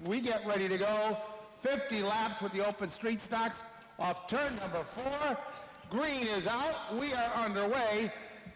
We get ready to go. 50 laps with the open street stocks off turn number 4. Green is out. We are underway.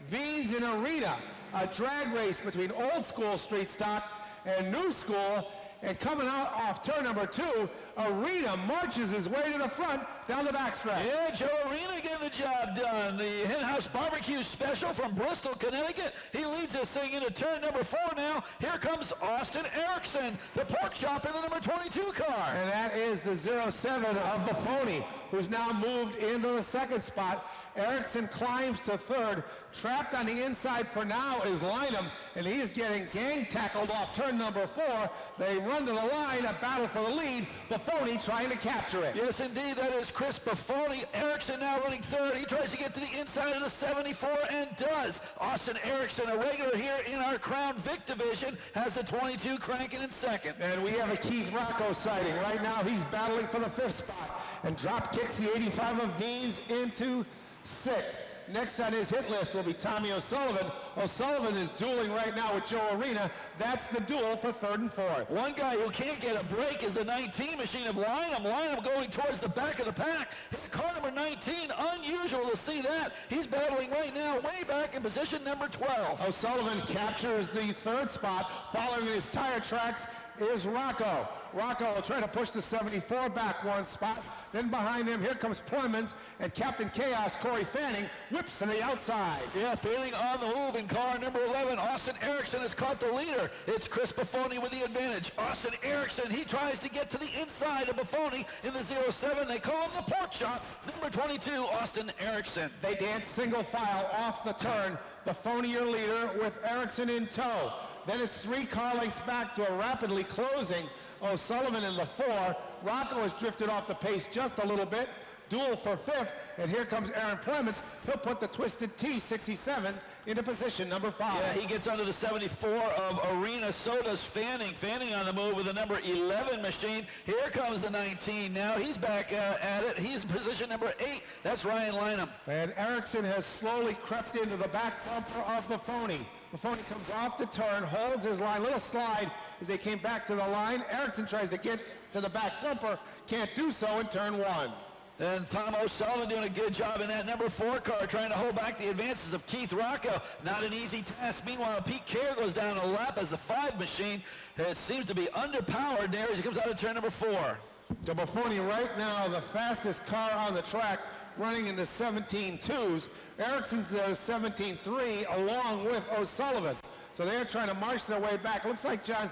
Viens in Arena, a drag race between old school street stock and new school. And coming out off turn number 2, Arena marches his way to the front down the backstretch. Yeah, Joe Arena getting the job done. The Hen House Barbecue Special from Bristol, Connecticut. He leads this thing into turn number 4 now. Here comes Austin Erickson, the pork chop in the number 22 car. And that is the 07 of Buffoni, who's now moved into the second spot. Erickson climbs to third. Trapped on the inside for now is Lynham, and he is getting gang tackled off turn number 4. They run to the line, a battle for the lead. Buffoni trying to capture it. Yes, indeed, that is Chris Buffoni. Erickson now running third. He tries to get to the inside of the 74 and does. Austin Erickson, a regular here in our Crown Vic division, has the 22 cranking in second. And we have a Keith Rocco sighting. Right now he's battling for the 5th spot and drop kicks the 85 of Viens into 6th. Next on his hit list will be Tommy O'Sullivan. O'Sullivan is dueling right now with Joe Arena. That's the duel for 3rd and 4th. One guy who can't get a break is the 19 machine of Lynham. Lynham going towards the back of the pack. Car number 19, unusual to see that. He's battling right now way back in position number 12. O'Sullivan captures the 3rd spot. Following his tire tracks is Rocco. Rocco will try to push the 74 back 1 spot. Then behind him, here comes Plemons, and Captain Chaos, Corey Fanning, whips to the outside. Yeah, Fanning on the move in car number 11. Austin Erickson has caught the leader. It's Chris Buffoni with the advantage. Austin Erickson, he tries to get to the inside of Buffoni in the 07. They call him the pork chop. Number 22, Austin Erickson. They dance single file off the turn. Buffoni your leader with Erickson in tow. Then it's 3 car lengths back to a rapidly closing O'Sullivan in the 4. Rocco has drifted off the pace just a little bit. Duel for 5th, and here comes Aaron Plemons. He'll put the Twisted T67 into position number 5. Yeah, he gets under the 74 of Arena. So does Fanning. Fanning on the move with the number 11 machine. Here comes the 19 now. He's back at it. He's position number 8. That's Ryan Lynham. And Erickson has slowly crept into the back bumper of Buffoni. Buffoni comes off the turn, holds his line, little slide as they came back to the line. Erickson tries to get to the back bumper, can't do so in turn 1. And Tom O'Sullivan doing a good job in that number 4 car, trying to hold back the advances of Keith Rocco. Not an easy task. Meanwhile, Pete Kerr goes down a lap as the 5 machine. It seems to be underpowered there as he comes out of turn number 4. To Buffoni right now, the fastest car on the track, running in the 17.2s. Erickson's 17.3 along with O'Sullivan. So they're trying to march their way back. Looks like, John,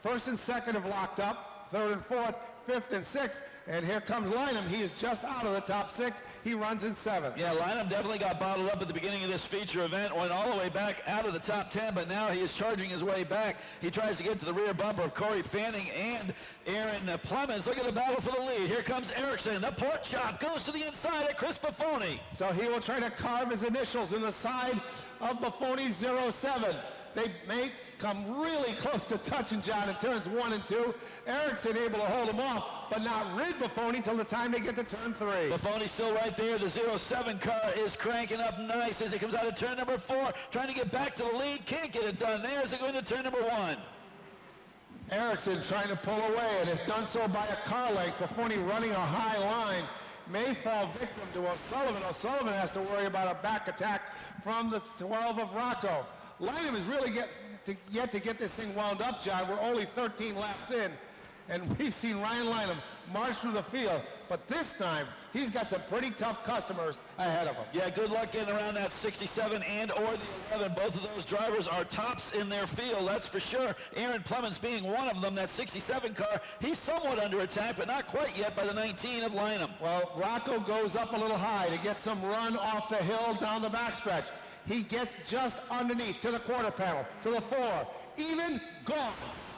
1st and 2nd have locked up, 3rd and 4th, 5th and 6th. And here comes Lynham. He is just out of the top 6. He runs in 7th. Yeah, Lynham definitely got bottled up at the beginning of this feature event, went all the way back out of the top 10, but now he is charging his way back. He tries to get to the rear bumper of Corey Fanning and Aaron Plemons. Look at the battle for the lead. Here comes Erickson. The pork chop goes to the inside of Chris Buffoni. So he will try to carve his initials in the side of Buffoni's 07. They may come really close to touching, John, in turns 1 and 2. Erickson able to hold him off, but not rid Buffoni till the time they get to turn 3. Buffoni's still right there. The 07 car is cranking up nice as he comes out of turn number 4, trying to get back to the lead. Can't get it done there as they go into turn number 1. Erickson trying to pull away and has done so by a car length. Buffoni running a high line. May fall victim to O'Sullivan. O'Sullivan has to worry about a back attack from the 12 of Rocco. Lynham is really yet to get this thing wound up, John. We're only 13 laps in, and we've seen Ryan Lynham march through the field, but this time he's got some pretty tough customers ahead of him. Yeah, good luck getting around that 67 and or the 11. Both of those drivers are tops in their field, that's for sure. Aaron Plemons being one of them. That 67 car, he's somewhat under attack, but not quite yet by the 19 of Lynham. Well, Rocco goes up a little high to get some run off the hill down the backstretch. He gets just underneath to the quarter panel, to the 4. Even gone.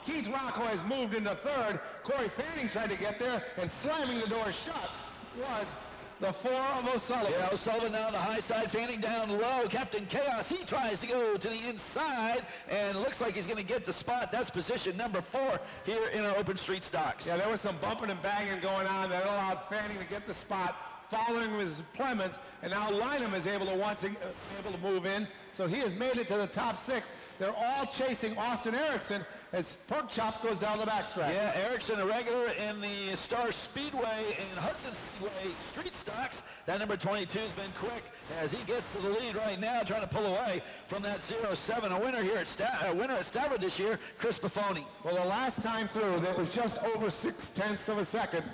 Keith Rocco has moved into 3rd. Corey Fanning tried to get there, and slamming the door shut was the 4 of O'Sullivan. Yeah, O'Sullivan now on the high side, Fanning down low. Captain Chaos, he tries to go to the inside, and looks like he's going to get the spot. That's position number 4 here in our open street stocks. Yeah, there was some bumping and banging going on that allowed Fanning to get the spot. Following was Plemons, and now Lynham is able to move in, so he has made it to the top 6. They're all chasing Austin Erickson, as Pork Chop goes down the backstretch. Yeah, Erickson, a regular in the Star Speedway and Hudson Speedway street stocks. That number 22 has been quick as he gets to the lead right now, trying to pull away from that 07. A winner here at winner at Stafford this year, Chris Buffoni. Well, the last time through, that was just over 0.6 of a second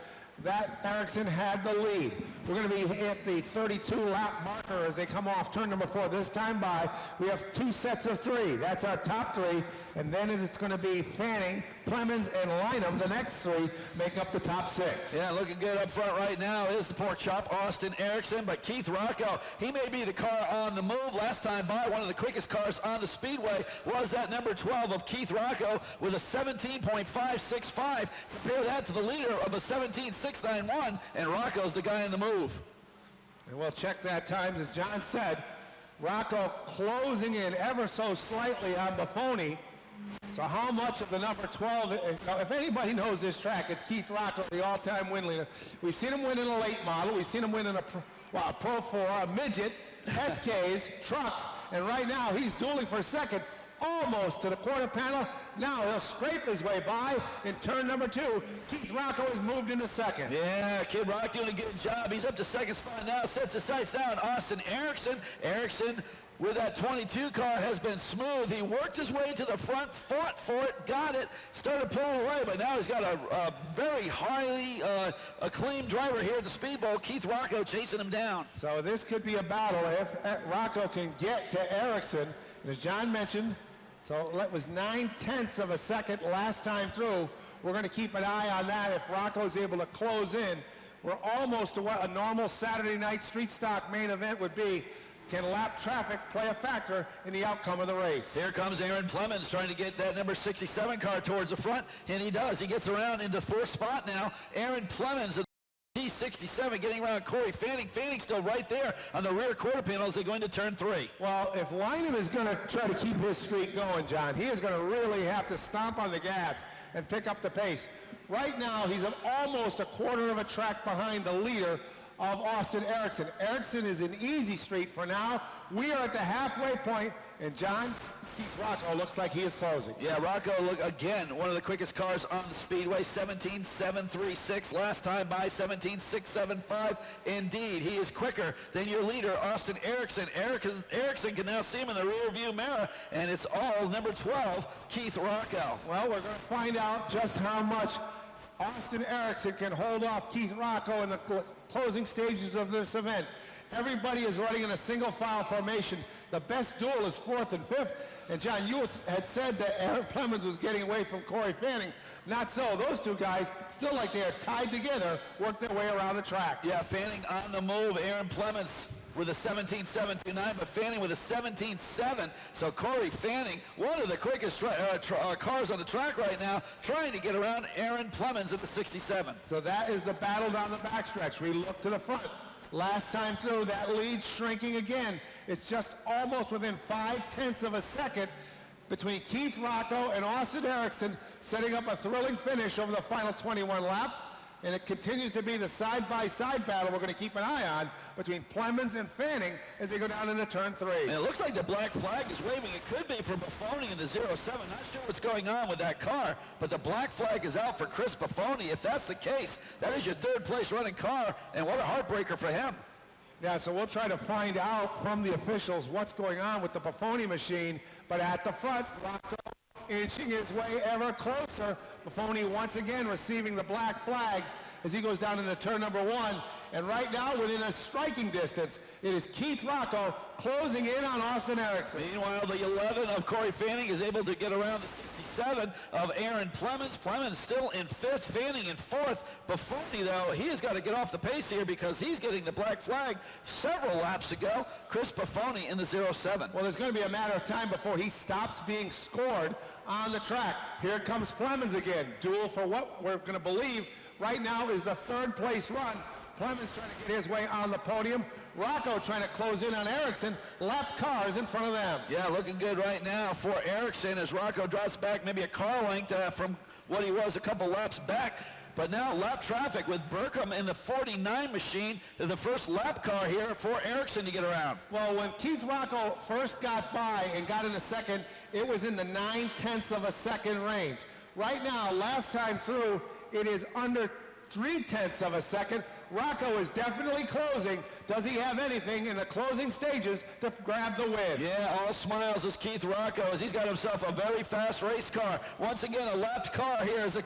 that Erickson had the lead. We're going to be at the 32-lap marker as they come off turn number 4. This time by, we have 2 sets of 3. That's our top 3, and then it's going to be Fanning, Clemens, and Lynham. The next 3 make up the top 6. Yeah, looking good up front right now is the Pork Chop, Austin Erickson, but Keith Rocco, he may be the car on the move. Last time by, one of the quickest cars on the speedway was that number 12 of Keith Rocco with a 17.565. Compare that to the leader of a 17.691, and Rocco's the guy on the move. And we'll check that times. As John said, Rocco closing in ever so slightly on Buffoni. So how much of the number 12, if anybody knows this track, it's Keith Rocco, the all-time win leader. We've seen him win in a late model. We've seen him win in a Pro 4, a midget, SKs, trucks, and right now he's dueling for second, almost to the quarter panel. Now he'll scrape his way by in turn number 2. Keith Rocco has moved into second. Yeah, Kid Rock doing a good job. He's up to second spot now, sets his sights down. Austin Erickson. Erickson with that 22 car has been smooth. He worked his way to the front, fought for it, got it, started pulling away, but now he's got a very highly acclaimed driver here at the Speedboat, Keith Rocco, chasing him down. So this could be a battle if Rocco can get to Erickson. And as John mentioned, so that was 0.9 of a second last time through. We're going to keep an eye on that. If Rocco's able to close in, we're almost to what a normal Saturday night street stock main event would be. Can lap traffic play a factor in the outcome of the race? Here comes Aaron Clemens trying to get that number 67 car towards the front, and he does. He gets around into 4th spot now. Aaron Clemens, G67, getting around Corey Fanning. Fanning still right there on the rear quarter panel as they go into turn 3. Well, if Lynham is going to try to keep his streak going, John, he is going to really have to stomp on the gas and pick up the pace. Right now, he's almost a quarter of a track behind the leader of Austin Erickson. Erickson is an easy street for now. We are at the halfway point, and John, Keith Rocco looks like he is closing. Yeah, Rocco, look again, one of the quickest cars on the speedway, 17.736. Last time by 17.675. Indeed, he is quicker than your leader, Austin Erickson. Erickson can now see him in the rear view mirror, and it's all number 12, Keith Rocco. Well, we're going to find out just how much Austin Erickson can hold off Keith Rocco in the closing stages of this event. Everybody is running in a single file formation. The best duel is 4th and 5th. And John, you had said that Aaron Clemens was getting away from Corey Fanning. Not so. Those two guys, still like they are tied together, work their way around the track. Yeah, Fanning on the move. Aaron Clemens with a 17.729, but Fanning with a 17.7. So Corey Fanning, one of the quickest cars on the track right now, trying to get around Aaron Clemens at the 67. So that is the battle down the backstretch. We look to the front. Last time through, that lead shrinking again. It's just almost within 0.5 of a second between Keith Rocco and Austin Erickson, setting up a thrilling finish over the final 21 laps. And it continues to be the side-by-side battle we're going to keep an eye on between Clemens and Fanning as they go down into turn 3. And it looks like the black flag is waving. It could be for Buffoni in the 07. Not sure what's going on with that car, but the black flag is out for Chris Buffoni. If that's the case, that is your 3rd place running car, and what a heartbreaker for him. Yeah, so we'll try to find out from the officials what's going on with the Buffoni machine, but at the front, Rocco inching his way ever closer. Buffoni once again receiving the black flag as he goes down into turn number 1. And right now, within a striking distance, it is Keith Rocco closing in on Austin Erickson. Meanwhile, the 11 of Corey Fanning is able to get around the 67 of Aaron Clemens. Clemens still in 5th, Fanning in 4th. Buffoni, though, he has got to get off the pace here because he's getting the black flag several laps ago. Chris Buffoni in the 07. Well, there's going to be a matter of time before he stops being scored on the track. Here comes Clemens again. Duel for what we're going to believe right now is the 3rd place run. Clemens trying to get his way on the podium. Rocco trying to close in on Erickson. Lap cars in front of them. Yeah, looking good right now for Erickson as Rocco drops back maybe a car length from what he was a couple laps back. But now lap traffic with Burkham in the 49 machine, the first lap car here for Erickson to get around. Well, when Keith Rocco first got by and got into second, it was in the 9/10 of a second range. Right now, last time through, it is under 3/10 of a second. Rocco is definitely closing. Does he have anything in the closing stages to grab the win? Yeah, all smiles is Keith Rocco as he's got himself a very fast race car. Once again, a lapped car here as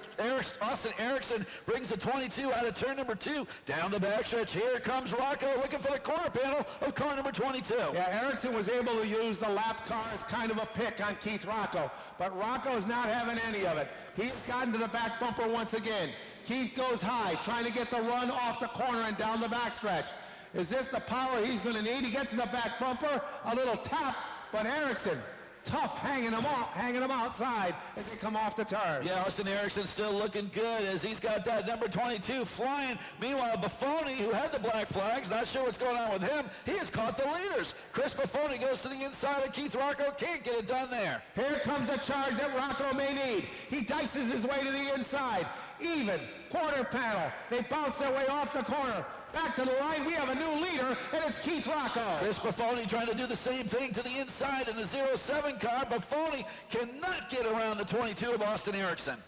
Austin Erickson brings the 22 out of turn number 2 down the backstretch. Here comes Rocco looking for the corner panel of car number 22. Yeah, Erickson was able to use the lapped car as kind of a pick on Keith Rocco, but Rocco's not having any of it. He's gotten to the back bumper once again. Keith goes high, trying to get the run off the corner and down the backstretch. Is this the power he's going to need? He gets in the back bumper, a little tap, but Erickson, tough, hanging him outside as they come off the turn. Yeah, Austin Erickson still looking good as he's got that number 22 flying. Meanwhile, Buffoni, who had the black flags, not sure what's going on with him, he has caught the leaders. Chris Buffoni goes to the inside of Keith Rocco, can't get it done there. Here comes a charge that Rocco may need. He dices his way to the inside. Even, quarter panel. They bounce their way off the corner. Back to the line, we have a new leader, and it's Keith Rocco. Chris Buffoni trying to do the same thing to the inside in the 07 car. Buffoni cannot get around the 22 of Austin Erickson.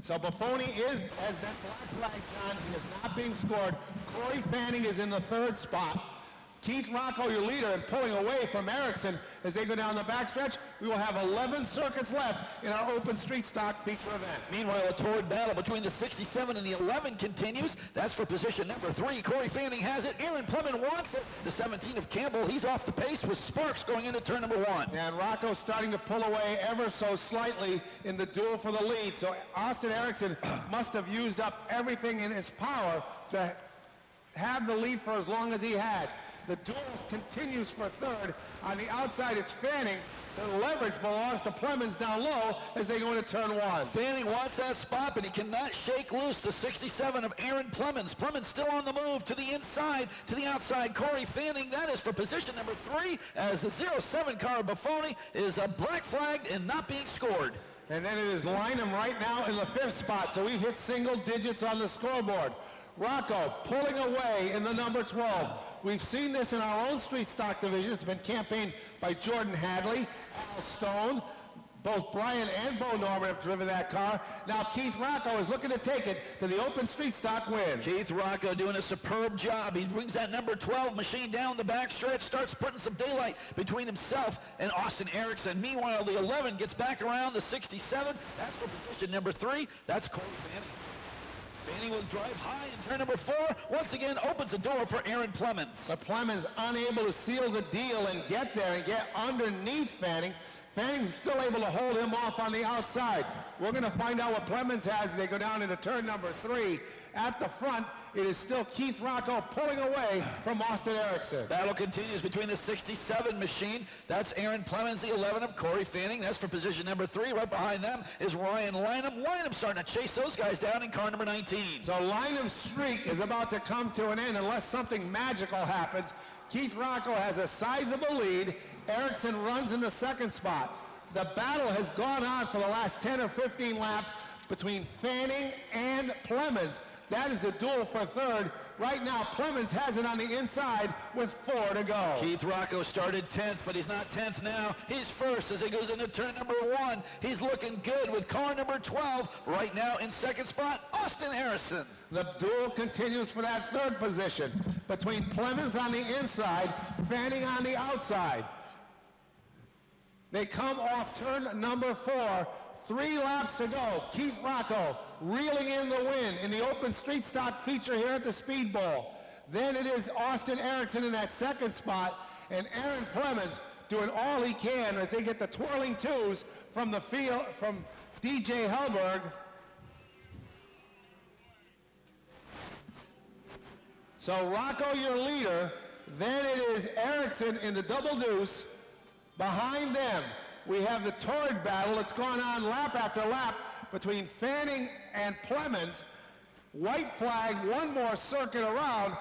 So Buffoni has been black flag, John. He is not being scored. Corey Fanning is in the 3rd spot. Keith Rocco, your leader, and pulling away from Erickson as they go down the backstretch. We will have 11 circuits left in our open street stock feature event. Meanwhile, a torrid battle between the 67 and the 11 continues. That's for position number 3. Corey Fanning has it. Aaron Plemon wants it. The 17 of Campbell, he's off the pace with Sparks going into turn number 1. And Rocco's starting to pull away ever so slightly in the duel for the lead. So Austin Erickson must have used up everything in his power to have the lead for as long as he had. The duel continues for 3rd. On the outside, it's Fanning. The leverage belongs to Plemons down low as they go into turn 1. Fanning wants that spot, but he cannot shake loose the 67 of Aaron Plemons. Plemons still on the move to the inside, to the outside. Corey Fanning, that is for position number 3, as the 07 car of Buffoni is black flagged and not being scored. And then it is Lynham right now in the 5th spot, so we've hit single digits on the scoreboard. Rocco pulling away in the number 12. We've seen this in our own street stock division. It's been campaigned by Jordan Hadley, Al Stone. Both Brian and Bo Norman have driven that car. Now Keith Rocco is looking to take it to the open street stock win. Keith Rocco doing a superb job. He brings that number 12 machine down the backstretch, starts putting some daylight between himself and Austin Erickson. Meanwhile, the 11 gets back around the 67. That's for position number 3. That's Corey Fanning. Fanning will drive high in turn number 4. Once again, opens the door for Aaron Plemons. But Plemons unable to seal the deal and get there and get underneath Fanning. Fanning's still able to hold him off on the outside. We're going to find out what Plemons has as they go down into turn number 3. At the front, it is still Keith Rocco pulling away from Austin Erickson. Battle continues between the 67 machine. That's Aaron Plemons, the 11 of Corey Fanning. That's for position number 3. Right behind them is Ryan Lynham. Lynham starting to chase those guys down in car number 19. So Lynham's streak is about to come to an end unless something magical happens. Keith Rocco has a sizable lead. Erickson runs in the 2nd spot. The battle has gone on for the last 10 or 15 laps between Fanning and Plemons. That is the duel for 3rd. Right now, Plemons has it on the inside with 4 to go. Keith Rocco started 10th, but he's not 10th now. He's first as he goes into turn number 1. He's looking good with car number 12. Right now in 2nd spot, Austin Erickson. The duel continues for that 3rd position between Plemons on the inside, Fanning on the outside. They come off turn number 4. 3 laps to go. Keith Rocco reeling in the win in the open street stock feature here at the Speed Bowl. Then it is Austin Erickson in that 2nd spot, and Aaron Plemons doing all he can as they get the twirling 2s from the field from DJ Hellberg. So Rocco, your leader. Then it is Erickson in the double deuce. Behind them, we have the torrid battle that's gone on lap after lap between Fanning and Plemons. White flag, one more circuit around,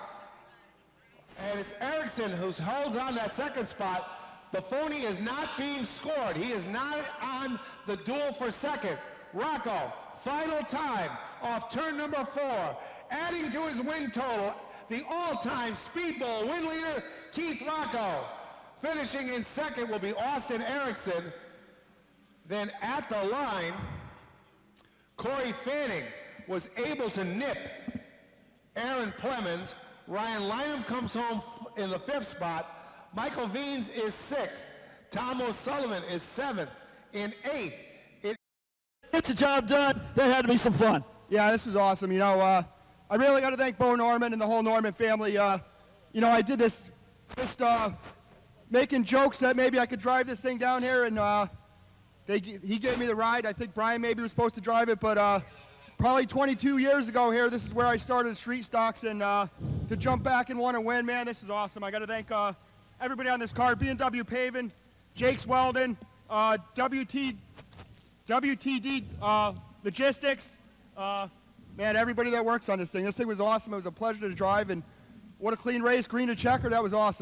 and it's Erickson who holds on that 2nd spot. Buffoni is not being scored. He is not on the duel for 2nd. Rocco, final time off turn number 4, adding to his win total. the all-time speedball win leader, Keith Rocco. Finishing in second will be Austin Erickson. Then at the line, Corey Fanning was able to nip Aaron Plemons. Ryan Lynham comes home in the 5th spot. Michael Veens is 6th. Tom O'Sullivan is 7th. In 8th, Gets the job done. There had to be some fun. Yeah, this was awesome. You know, I really got to thank Bo Norman and the whole Norman family. You know, I did this just making jokes that maybe I could drive this thing down here, and he gave me the ride. I think Brian maybe was supposed to drive it, but probably 22 years ago here, this is where I started street stocks, and to jump back and want to win, man, this is awesome. I got to thank everybody on this card, B&W Paving, Jake's Weldon, WTD Logistics, man, everybody that works on this thing. This thing was awesome. It was a pleasure to drive, and what a clean race, green to checker. That was awesome.